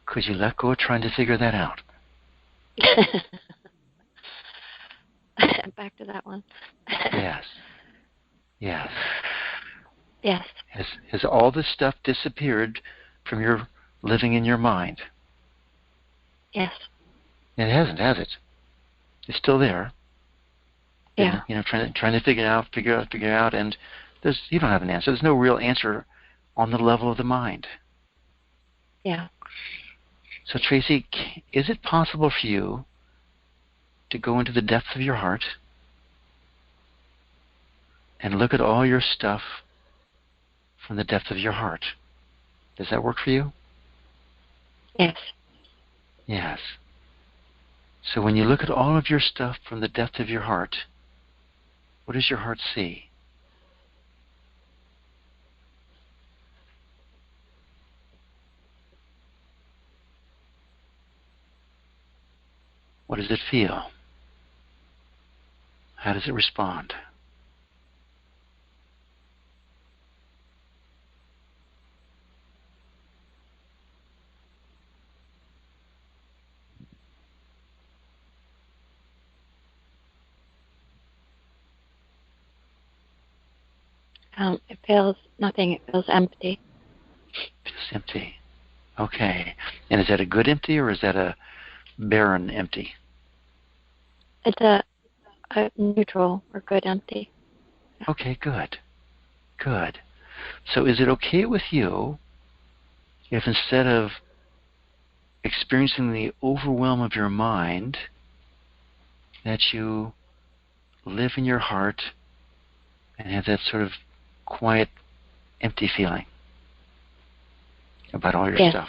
could you let go of trying to figure that out?
Back to that one.
Yes. Yes.
Yes.
Has all this stuff disappeared from your living in your mind?
Yes.
It hasn't, has it? It's still there.
Yeah.
You know, trying to figure out, and you don't have an answer. There's no real answer on the level of the mind.
Yeah.
So Tracy, is it possible for you to go into the depths of your heart and look at all your stuff from the depth of your heart? Does that work for you?
Yes.
Yes. So when you look at all of your stuff from the depth of your heart, what does your heart see? What does it feel? How does it respond?
It feels nothing. It feels empty.
It feels empty. Okay. And is that a good empty, or is that a barren empty?
It's a neutral or good empty.
Okay, good. Good. So is it okay with you if instead of experiencing the overwhelm of your mind, that you live in your heart and have that sort of quiet, empty feeling about all your stuff?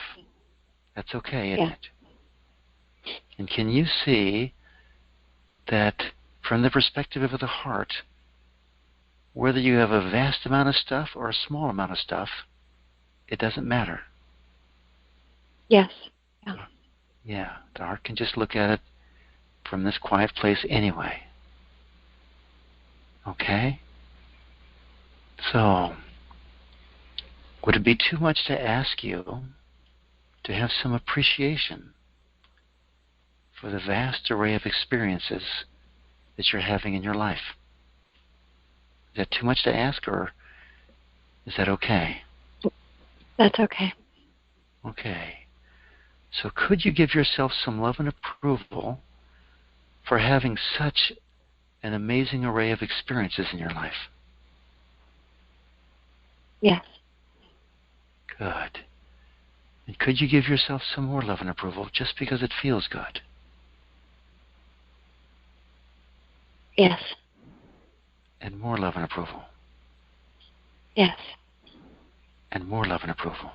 That's okay, isn't it? And can you see that from the perspective of the heart, whether you have a vast amount of stuff or a small amount of stuff, it doesn't matter?
Yes.
Yeah, the heart can just look at it from this quiet place anyway. Okay? So, would it be too much to ask you to have some appreciation for the vast array of experiences that you're having in your life? Is that too much to ask, or is that okay?
That's okay.
Okay. So could you give yourself some love and approval for having such an amazing array of experiences in your life?
Yes.
Good. And could you give yourself some more love and approval just because it feels good?
Yes.
And more love and approval.
Yes.
And more love and approval.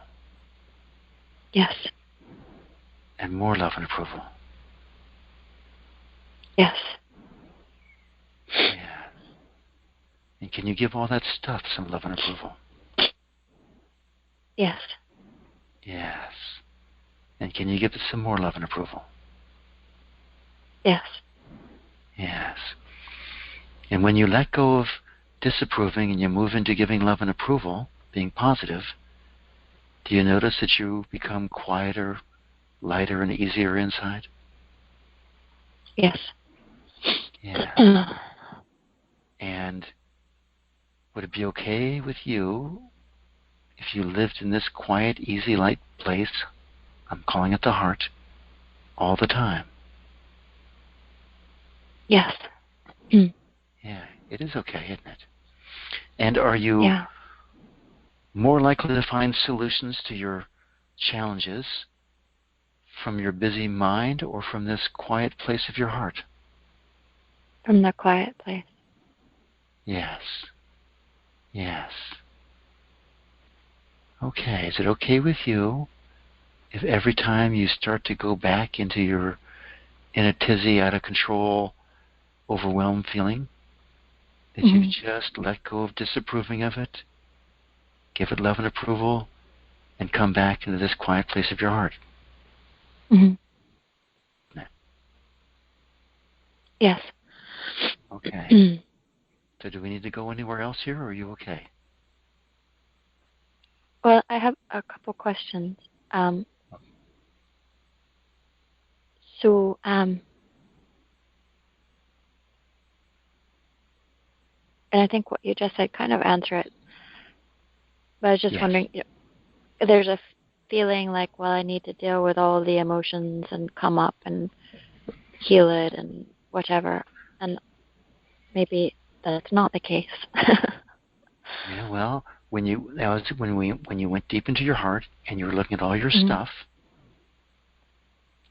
Yes.
And more love and approval.
Yes.
Yeah. And can you give all that stuff some love and approval?
Yes.
Yes. And can you give it some more love and approval?
Yes.
Yes. And when you let go of disapproving and you move into giving love and approval, being positive, do you notice that you become quieter, lighter, and easier inside?
Yes.
Yeah. And would it be okay with you if you lived in this quiet, easy, light place, I'm calling it the heart, all the time?
Yes.
Yeah, it is okay, isn't it? And are you more likely to find solutions to your challenges from your busy mind or from this quiet place of your heart?
From the quiet place.
Yes. Yes. Okay, is it okay with you if every time you start to go back into your in a tizzy, out of control, overwhelmed feeling, that you just let go of disapproving of it, give it love and approval, and come back into this quiet place of your heart?
Yes.
Okay. So do we need to go anywhere else here, or are you okay?
Well, I have a couple questions. And I think what you just said kind of answer it. But I was just wondering, there's a feeling like, well, I need to deal with all the emotions and come up and heal it and whatever. And maybe that's not the case.
Yeah, well, when you went deep into your heart and you were looking at all your stuff,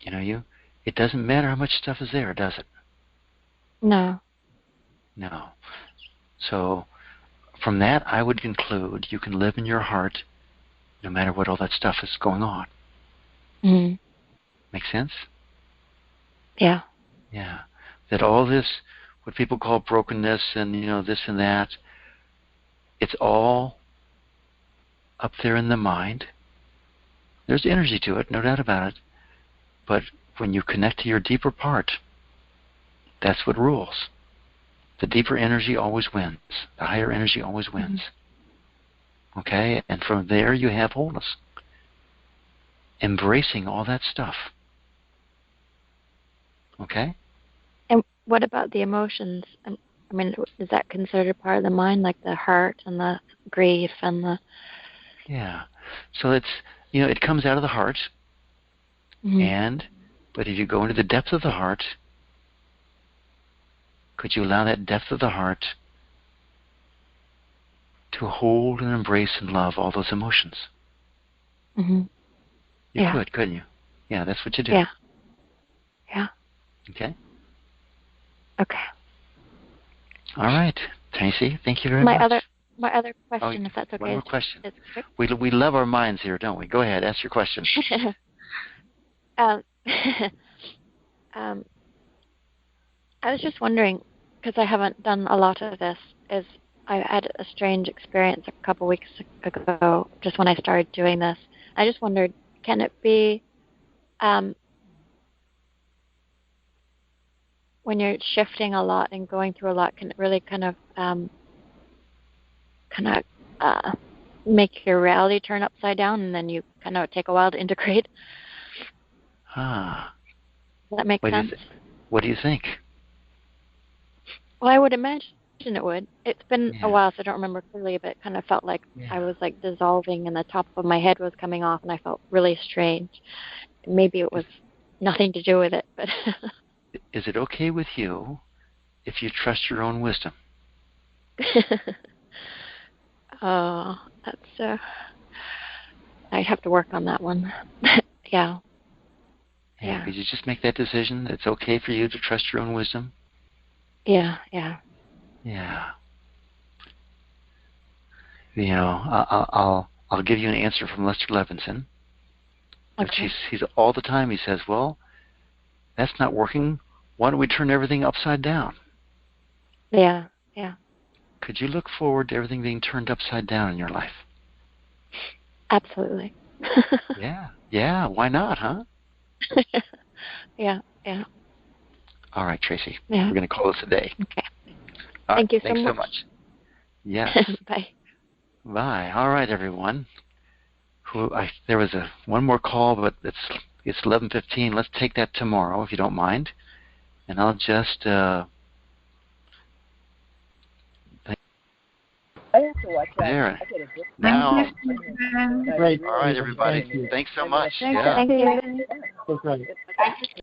it doesn't matter how much stuff is there, does it?
No.
No. So from that, I would conclude you can live in your heart no matter what all that stuff is going on. Make sense?
Yeah.
Yeah. That all this, what people call brokenness and, this and that, it's all up there in the mind. There's energy to it, no doubt about it. But when you connect to your deeper part, that's what rules. The deeper energy always wins. The higher energy always wins. Okay? And from there you have wholeness. Embracing all that stuff. Okay?
And what about the emotions? I mean, is that considered part of the mind, like the hurt and the grief and the...
Yeah. So it's, it comes out of the heart. But if you go into the depth of the heart, could you allow that depth of the heart to hold and embrace and love all those emotions? You could, couldn't you? Yeah, that's what you do.
Yeah. Yeah.
Okay?
Okay.
All right. Tracy, thank you very much.
My other question, if that's okay.
One more question. We love our minds here, don't we? Go ahead, ask your question.
I was just wondering, because I haven't done a lot of this, is I had a strange experience a couple weeks ago, just when I started doing this. I just wondered, can it be when you're shifting a lot and going through a lot, can it really kind of make your reality turn upside down, and then you kind of take a while to integrate? Does that make sense?
What do you think?
Well, I would imagine it would. It's been a while, so I don't remember clearly, but it kind of felt like I was like dissolving and the top of my head was coming off, and I felt really strange. Maybe it was nothing to do with it, but...
Is it okay with you if you trust your own wisdom?
Oh, that's... I have to work on that one. Yeah.
Could you just make that decision? It's okay for you to trust your own wisdom?
Yeah.
Yeah. I'll give you an answer from Lester Levinson.
Okay.
He's all the time he says, well, that's not working. Why don't we turn everything upside down?
Yeah.
Could you look forward to everything being turned upside down in your life?
Absolutely.
Yeah. Why not, huh?
Yeah.
All right, Tracy.
Yeah.
We're going to call this a day.
Okay.
Thank
you
so much. Yes.
Bye.
Bye. All right, everyone. There was one more call, but it's 11:15. Let's take that tomorrow, if you don't mind. And I'll just There. Now.
Great.
All right, everybody. Thanks so much.
Thank
Yeah.
you.
Okay.